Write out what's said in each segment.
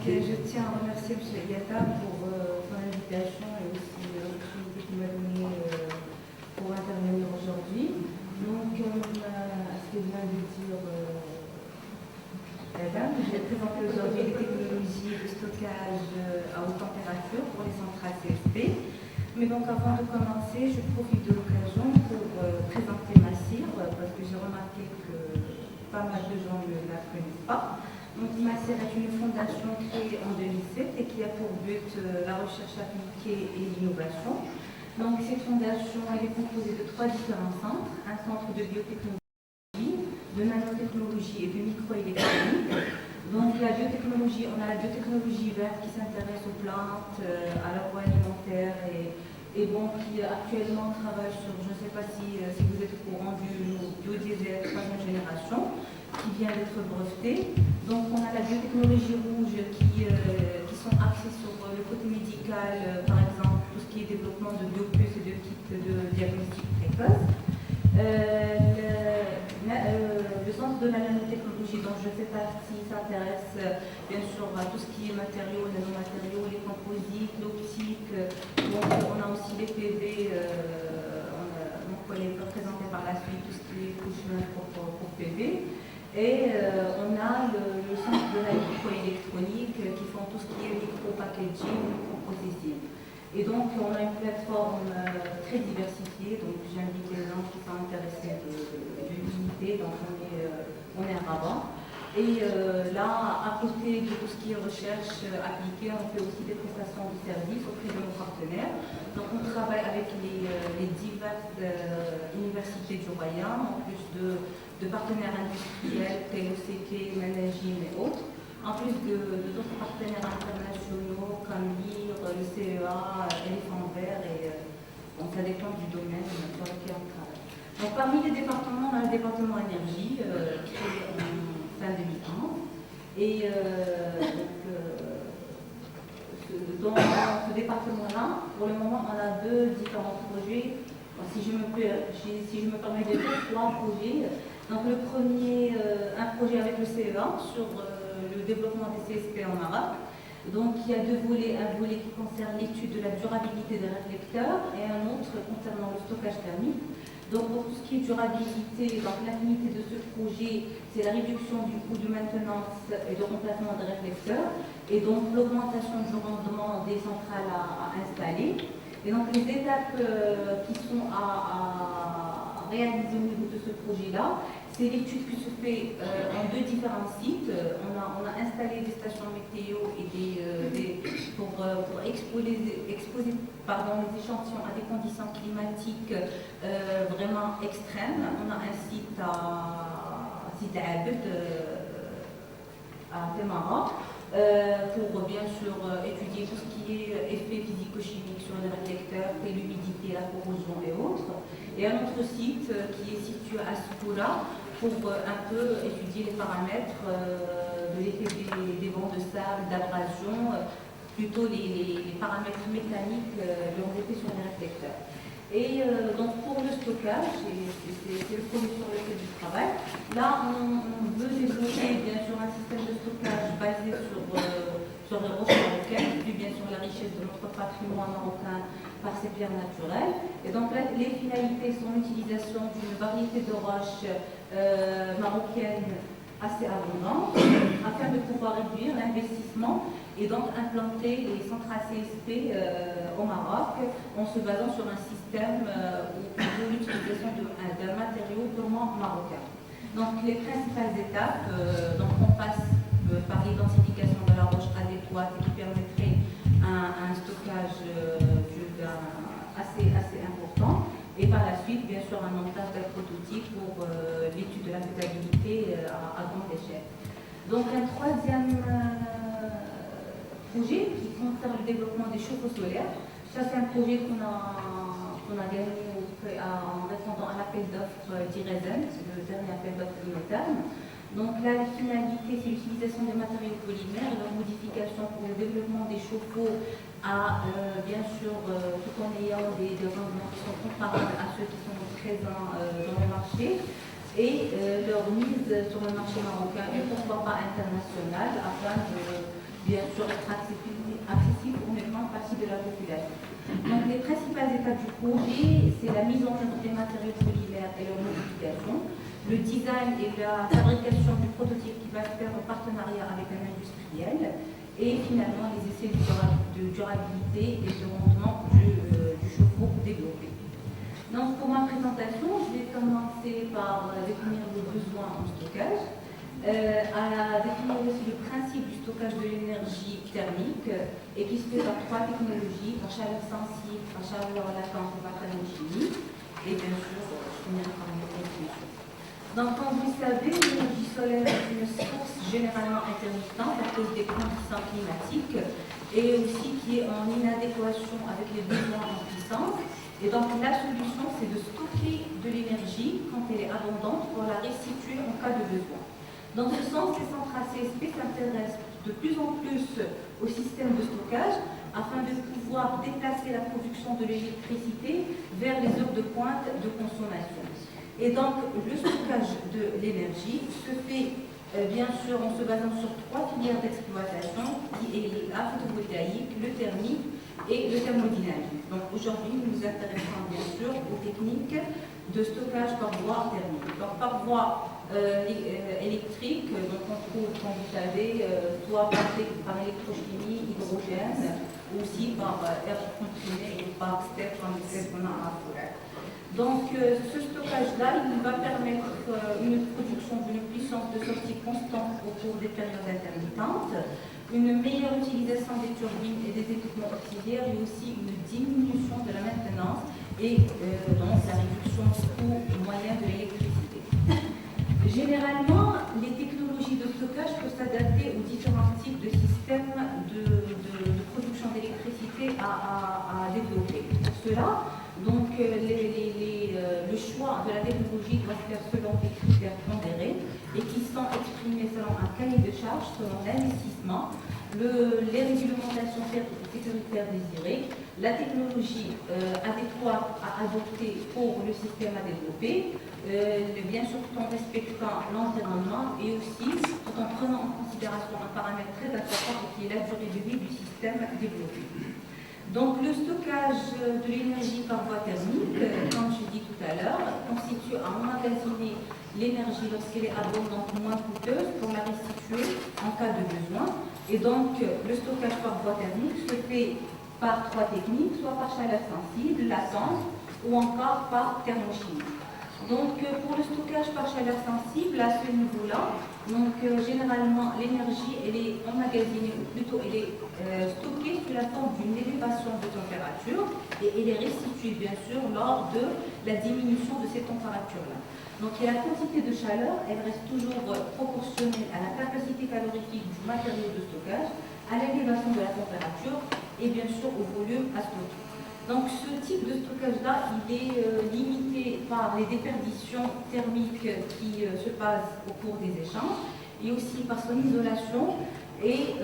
je tiens à remercier M. Yata pour son invitation et aussi l'opportunité qu'il m'a donnée pour intervenir aujourd'hui. Donc, à ce que vient de dire Madame, je vais présenter aujourd'hui les technologies de stockage à haute température pour les centrales CSP. Mais donc, avant de commencer, je profite de l'occasion pour présenter Massir, parce que j'ai remarqué que pas mal de gens ne la connaissent pas. Donc, Massir est une fondation créée en 2007 et qui a pour but la recherche appliquée et l'innovation. Donc, cette fondation elle est composée de 3 différents centres. Un centre de biotechnologie, de nanotechnologie et de microélectronique. Donc, la biotechnologie, on a la biotechnologie verte qui s'intéresse aux plantes, à l'agroalimentaire et bon, qui actuellement travaille sur, je ne sais pas si vous êtes au courant du biodiesel 3e génération, qui vient d'être breveté. Donc, on a la biotechnologie rouge qui sont axées sur le côté médical, par exemple, tout ce qui est développement de biopuces et de kits de diagnostic précoce. Le centre de la nanotechnologie dont je fais partie s'intéresse bien sûr à tout ce qui est matériaux, nanomatériaux, les composites, l'optique. Donc on a aussi les PV, donc on les présenter par la suite tout ce qui est couche pour PV. Et on a le centre de la microélectronique qui font tout ce qui est micro-packaging, micro-processing. Et donc, on a une plateforme très diversifiée, donc j'invite les gens qui sont intéressés de l'unité, donc on est à Rabat. Et là, à côté de tout ce qui est recherche appliquée, on fait aussi des prestations de services auprès de nos partenaires. Donc, on travaille avec les diverses universités du Royaume, en plus de partenaires industriels, TOCT, Managing et autres. En plus d'autres partenaires internationaux comme l'IR, le CEA, Éléphant Vert, et bon, ça dépend du domaine sur lequel on travaille. Donc parmi les départements, on a le département énergie, créé en fin 2011. Et dans ce département-là, pour le moment, on a 2 différents projets. Si je me permets de dire 3 projets. Donc le premier, un projet avec le CEA sur le développement des CSP en Maroc. Donc il y a 2 volets, un volet qui concerne l'étude de la durabilité des réflecteurs et un autre concernant le stockage thermique. Donc pour tout ce qui est durabilité, donc la finalité de ce projet, c'est la réduction du coût de maintenance et de remplacement des réflecteurs et donc l'augmentation du rendement des centrales à installer. Et donc les étapes qui sont à réaliser au niveau de ce projet-là, c'est l'étude qui se fait en 2 différents sites. On a installé des stations météo et pour exposer les échantillons à des conditions climatiques vraiment extrêmes. On a un site à Abed, à Temara, pour bien sûr étudier tout ce qui est effet physico-chimique sur les réflecteurs, l'humidité, la corrosion et autres. Et un autre site qui est situé à Soukoura pour un peu étudier les paramètres de l'effet des vents de sable, d'abrasion, plutôt les paramètres mécaniques de leurs effets sur les réflecteurs. Et donc pour le stockage, c'est le premier sur lequel je travaille. Là, on veut développer bien sûr un système de stockage basé sur les roches marocaines, puis bien sûr la richesse de notre patrimoine marocain par ses pierres naturelles. Et donc là, les finalités sont l'utilisation d'une variété de roches marocaines assez abondantes afin de pouvoir réduire l'investissement et donc implanter les centrales CSP au Maroc en se basant sur un système où l'utilisation d'un matériau purement marocain. Donc les principales étapes, donc on passe par l'identification de la roche adéquate et qui permettrait un stockage assez important. Et par la suite, bien sûr, un montage d'un prototype pour l'étude de la faisabilité à grande échelle. Donc un troisième projet qui concerne le développement des chauffe-eau solaires. Ça, c'est un projet qu'on a gagné en répondant à l'appel d'offres d'IRESEN, c'est le dernier appel d'offres de terme. Donc là, la finalité, c'est l'utilisation des matériaux polymères et leur modification pour le développement des chauffe-eau bien sûr, tout en ayant des rendements qui sont comparables à ceux qui sont présents dans le marché et leur mise sur le marché marocain et pourquoi pas international afin bien sûr être accessible pour une grande partie de la population. Donc les principales étapes du projet, c'est la mise en œuvre des matériaux polymères et leur modification, le design et la fabrication du prototype qui va se faire en partenariat avec un industriel, et finalement les essais de durabilité et de rendement du chauffe-eau développé. Donc pour ma présentation, je vais commencer par définir le besoin en stockage, à définir aussi le principe du stockage de l'énergie thermique et qui se fait par trois technologies, par chaleur sensible, par chaleur latente et par thermochimie, et bien sûr, je finirai par une conclusion. Donc, comme vous le savez, l'énergie solaire est une source généralement intermittente à cause des conditions climatiques et aussi qui est en inadéquation avec les besoins en puissance. Et donc, la solution, c'est de stocker de l'énergie quand elle est abondante pour la restituer en cas de besoin. Dans ce sens, les centrales CSP s'intéressent de plus en plus au système de stockage afin de pouvoir déplacer la production de l'électricité vers les heures de pointe de consommation. Et donc, le stockage de l'énergie se fait bien sûr en se basant sur trois filières d'exploitation qui est la photovoltaïque, le thermique et le thermodynamique. Donc aujourd'hui, nous nous intéressons bien sûr aux techniques de stockage par voie thermique. Donc par voie électrique, donc on trouve, comme vous savez, soit par électrochimie, hydrogène, ou aussi par air comprimé ou par step comme celle qu'on a à Forêt. Donc ce stockage-là, il va permettre une production d'une puissance de sortie constante au cours des périodes intermittentes, une meilleure utilisation des turbines et des équipements auxiliaires et aussi une diminution de la maintenance et donc la réduction du coût moyen de l'électricité. Généralement, les technologies de stockage peuvent s'adapter aux différents types de systèmes de production d'électricité à développer. Pour cela, donc, le choix de la technologie doit se faire selon des critères pondérés et qui sont exprimés selon un cahier de charges, selon l'investissement, les réglementations sécuritaires désirées, la technologie adéquate à adopter pour le système à développer, bien sûr tout en respectant l'environnement et aussi tout en prenant en considération un paramètre très important qui est la durée de vie du système développé. Donc le stockage de l'énergie par voie thermique, comme je dis tout à l'heure, constitue à emmagasiner l'énergie lorsqu'elle est abondante, moins coûteuse, pour la restituer en cas de besoin. Et donc le stockage par voie thermique se fait par trois techniques, soit par chaleur sensible, latente ou encore par thermochimie. Donc pour le stockage par chaleur sensible, à ce niveau-là, donc généralement l'énergie elle est emmagasinée, ou plutôt elle est stockée sous la forme d'une élévation de température et elle est restituée bien sûr lors de la diminution de ces températures-là. Donc la quantité de chaleur, elle reste toujours proportionnelle à la capacité calorifique du matériau de stockage, à l'élévation de la température et bien sûr au volume à stocker. Donc ce type de stockage-là, il est limité par les déperditions thermiques qui se passent au cours des échanges et aussi par son isolation et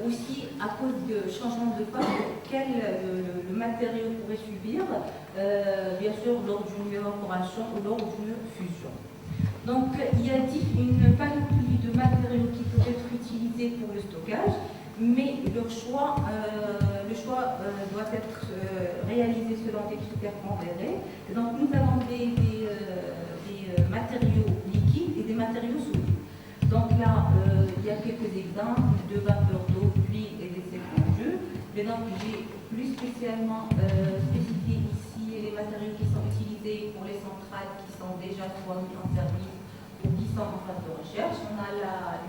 aussi à cause de changements de phase auxquels le matériau pourrait subir, bien sûr lors d'une évaporation ou lors d'une fusion. Donc il y a une panoplie de matériaux qui peuvent être utilisés pour le stockage, mais le choix doit être réalisé selon des critères pondérés. Donc nous avons des matériaux liquides et des matériaux solides. Donc là, il y a quelques exemples de vapeur d'eau, d'huile et d'essai fondu. Mais donc j'ai plus spécialement spécifié ici les matériaux qui sont utilisés pour les centrales qui sont déjà soit mis en service ou qui sont en phase de recherche. On a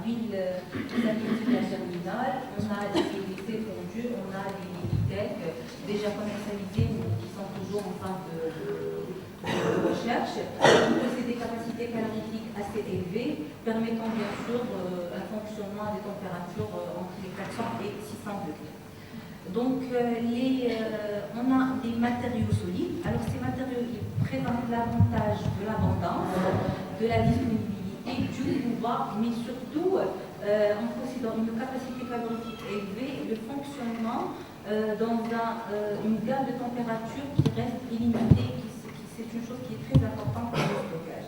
l'huile terminale, on a les essais fondus, on a les ITEC déjà commercialisés mais qui sont toujours en phase de recherche. Qui possèdent des capacités calorifiques assez élevées, permettant bien sûr un fonctionnement à des températures entre les 400 et 600 degrés. Donc, on a des matériaux solides. Alors, ces matériaux présentent l'avantage de l'abondance, de la disponibilité, du pouvoir, mais surtout en possédant une capacité calorifique élevée, le fonctionnement dans une gamme de température qui reste illimitée, c'est une chose qui est très importante pour le stockage.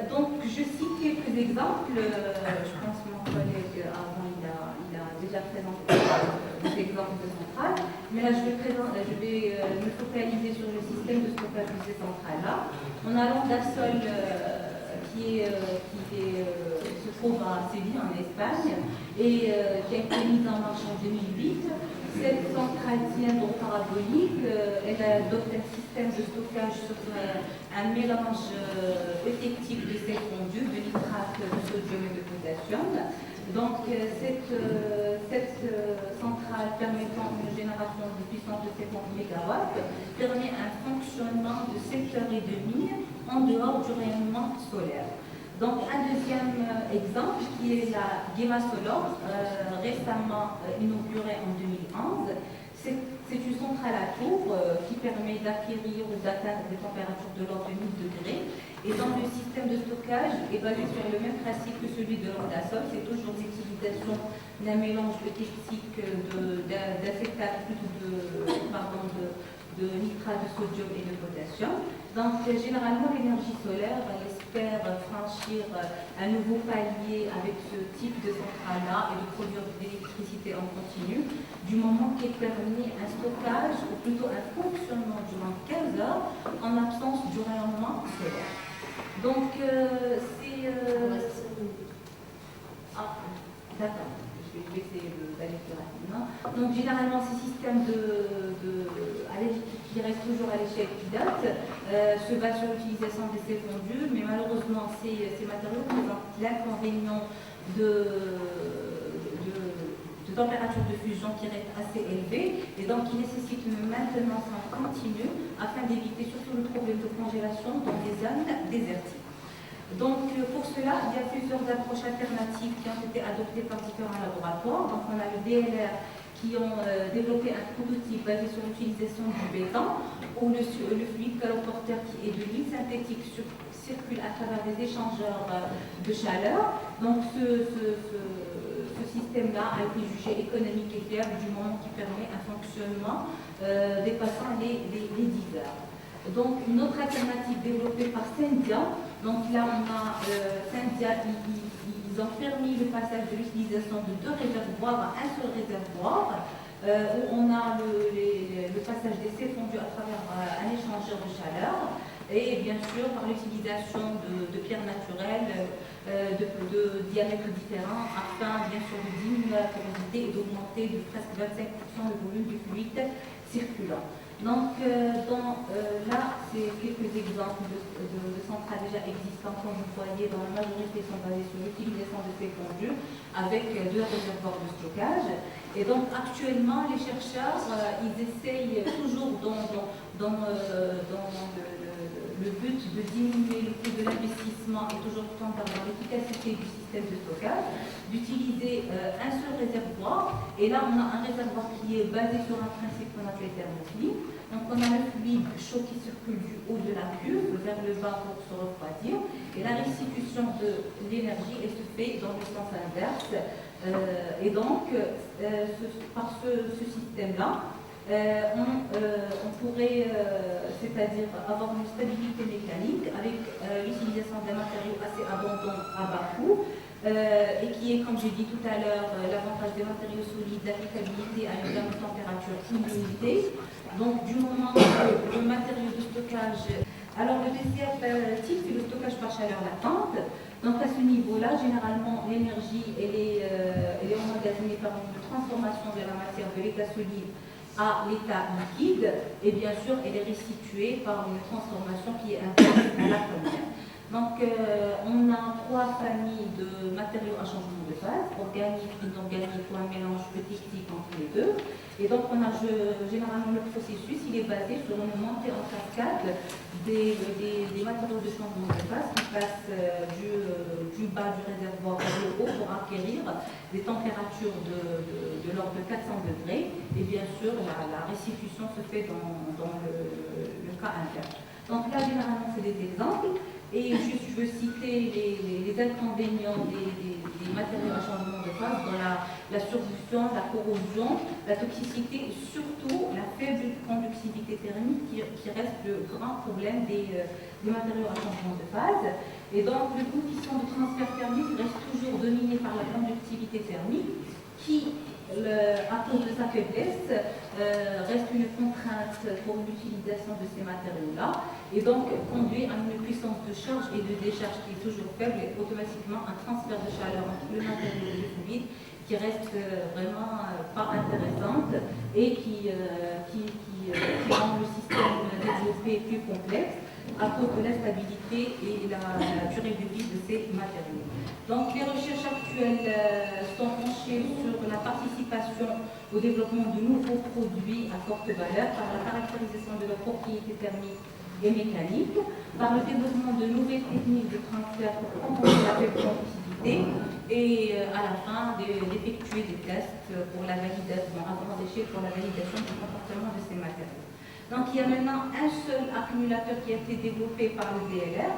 Donc, je cite quelques exemples. Je pense que mon collègue avant, il a déjà présenté des exemples de centrales, mais là je vais me focaliser sur le système de stockage de ces centrales-là. On a l'Ondasol qui se trouve à Séville, en Espagne, et qui a été mise en marche en 2008. Cette centrale cylindro parabolique, elle adopte un système de stockage sur un mélange effectif de sel fondu, de nitrate de sodium et de potassium. Donc cette centrale permettant une génération de puissance de 50 MW permet un fonctionnement de 7h30 en dehors du rayonnement solaire. Donc un deuxième exemple qui est la Gema Solar, récemment inaugurée en 2011. C'est une centrale à tour qui permet d'acquérir ou d'atteindre des températures de l'ordre de 1000 degrés. Et donc le système de stockage est basé sur le même principe que celui de l'Ondasol. C'est toujours l'utilisation d'un mélange éthylique d'acétate, de nitrate de sodium et de potassium. Donc généralement l'énergie solaire espère franchir un nouveau palier avec ce type de centrale-là et de produire de l'électricité en continu, du moment qu'elle permet un stockage ou plutôt un fonctionnement durant 15 heures en absence du rayonnement solaire. Donc c'est... d'accord. Je vais essayer d'aller plus rapidement. Donc généralement ces systèmes qui restent toujours à l'échelle qui date se basent sur l'utilisation des sels fondus, mais malheureusement ces matériaux présentent l'inconvénient de température de fusion qui reste assez élevée et donc qui nécessite une maintenance en continu afin d'éviter surtout le problème de congélation dans les zones désertiques. Donc pour cela, il y a plusieurs approches alternatives qui ont été adoptées par différents laboratoires. Donc on a le DLR qui ont développé un prototype basé sur l'utilisation du béton où le fluide caloporteur qui est de l'huile synthétique circule à travers des échangeurs de chaleur. Donc ce système-là a été jugé économique et fiable du moment qui permet un fonctionnement dépassant les 10 heures. Donc une autre alternative développée par Sendia, donc là on a Sendia, ils ont permis le passage de l'utilisation de 2 réservoirs à un seul réservoir, où on a le passage des sels fondus à travers un échangeur de chaleur, et bien sûr par l'utilisation de pierres naturelles de diamètres différents afin bien sûr de diminuer la porosité et d'augmenter de presque 25% le volume du fluide circulant. Donc là, c'est quelques exemples de centrales déjà existantes, comme vous voyez, dans la majorité sont basées sur l'utilisation de sels fondus avec 2 réservoirs de stockage. Et donc actuellement, les chercheurs, ils essayent toujours dans le but de diminuer le coût de l'investissement et toujours tendre dans l'efficacité du système de stockage, d'utiliser un seul réservoir. Et là, on a un réservoir qui est basé sur un principe qu'on appelle thermophilie. Donc, on a le fluide chaud qui circule du haut de la cuve vers le bas pour se refroidir. Et la restitution de l'énergie, elle se fait dans le sens inverse. Et donc, par ce système-là, on pourrait, c'est-à-dire avoir une stabilité mécanique avec l'utilisation d'un matériau assez abondant à bas coût et qui est, comme j'ai dit tout à l'heure, l'avantage des matériaux solides, l'applicabilité à une gamme de température illimitée. Donc, du moment que le matériau de stockage... Alors, le DCF type, c'est le stockage par chaleur latente. Donc, à ce niveau-là, généralement, l'énergie, elle est emmagasinée par une transformation de la matière de l'état solide à l'état liquide, et bien sûr, elle est restituée par une transformation qui est inverse à la première. Donc, on a 3 familles de matériaux à changement de phase, organique, inorganique ou un mélange technique entre les deux. Et donc, on a généralement le processus, il est basé sur une montée en cascade des matériaux de changement de phase qui passent du bas du réservoir vers le haut pour acquérir des températures de l'ordre de 400 degrés. Et bien sûr, la restitution se fait dans le cas inverse. Donc là, généralement, c'est des exemples. Et juste, je veux citer les inconvénients des matériaux à changement de phase dans la surduction, la corrosion, la toxicité et surtout la faible conductivité thermique qui reste le grand problème des matériaux à changement de phase. Et donc, le coefficient de transfert thermique reste toujours dominé par la conductivité thermique qui à cause de sa faiblesse, reste une contrainte pour l'utilisation de ces matériaux-là et donc conduit à une puissance de charge et de décharge qui est toujours faible et automatiquement un transfert de chaleur entre le matériau et le fluide qui reste vraiment pas intéressante et qui rend le système développé plus complexe à cause de l'instabilité et la durée de vie de ces matériaux. Donc les recherches actuelles sont penchées sur la participation au développement de nouveaux produits à forte valeur par la caractérisation de leurs propriétés thermiques et mécaniques, par le développement de nouvelles techniques de transfert pour compenser la faible conductivité et à la fin d'effectuer des tests pour la validation, à grande échelle pour la validation du comportement de ces matériaux. Donc il y a maintenant un seul accumulateur qui a été développé par le DLR,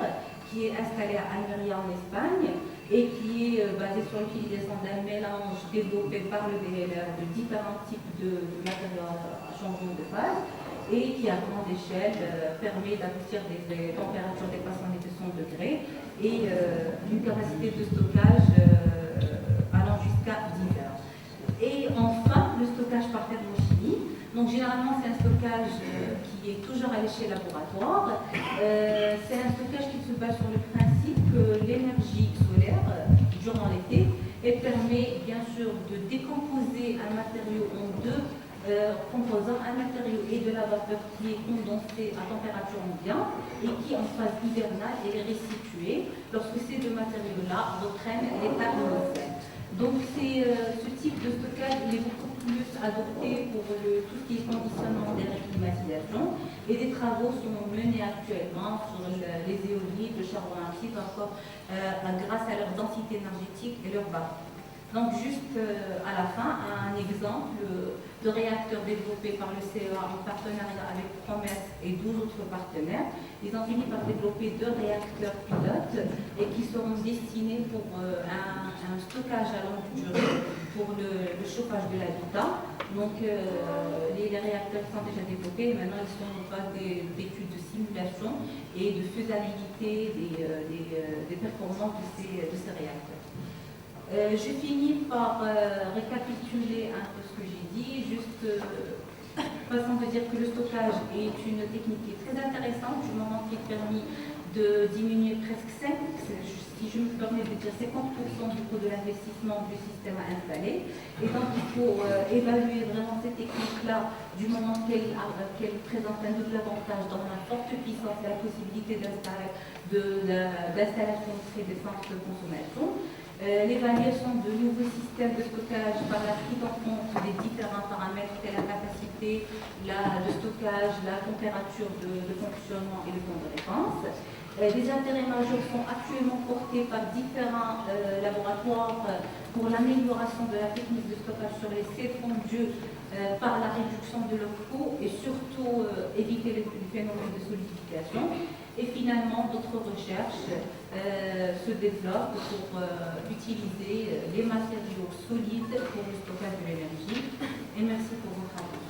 qui est installé à Almeria en Espagne et qui est basé sur l'utilisation d'un mélange développé par le DLR de différents types de matériaux à changement de phase et qui à grande échelle permet d'aboutir des températures dépassant les 200 degrés et une capacité de stockage allant jusqu'à 10 heures. Et enfin, le stockage par thermochimie. Donc généralement, c'est un stockage qui est toujours à l'échelle laboratoire. C'est un stockage qui se base sur le principe que l'énergie solaire, durant l'été, elle permet bien sûr de décomposer un matériau en deux composants, un matériau et de la vapeur qui est condensée à température ambiante et qui en phase hivernale est restituée lorsque ces deux matériaux-là reprennent l'état initial. Donc ce type de stockage il est beaucoup plus adopté pour tout ce qui est conditionnement des climatisation et des travaux sont menés actuellement sur les éoliennes, le charbon actif, encore grâce à leur densité énergétique et leur bas. Donc juste à la fin, un exemple de réacteur développé par le CEA en partenariat avec Promesse et 12 autres partenaires. Ils ont fini par développer 2 réacteurs pilotes et qui seront destinés pour un stockage à longue durée pour le chauffage de l'habitat. Donc les réacteurs sont déjà développés et maintenant ils sont en phase d'études de simulation et de faisabilité des performances de ces réacteurs. Je finis par récapituler un peu ce que j'ai dit, juste façon de dire que le stockage est une technique qui est très intéressante du moment qui est permis de diminuer presque 5, si je me permets de dire 50% du coût de l'investissement du système à installer. Et donc il faut évaluer vraiment ces techniques-là du moment qu'elles présentent un double avantage dans la forte puissance et la possibilité d'installation très décente de consommation. L'évaluation de nouveaux systèmes de stockage par la prise en compte des différents paramètres tels la capacité, le stockage, la température de fonctionnement et le temps de réponse. Les intérêts majeurs sont actuellement portés par différents laboratoires pour l'amélioration de la technique de stockage sur les C32 par la réduction de leur coût et surtout éviter les phénomènes de solidification. Et finalement, d'autres recherches se développent pour utiliser les matériaux solides pour le stockage de l'énergie. Et merci pour votre attention.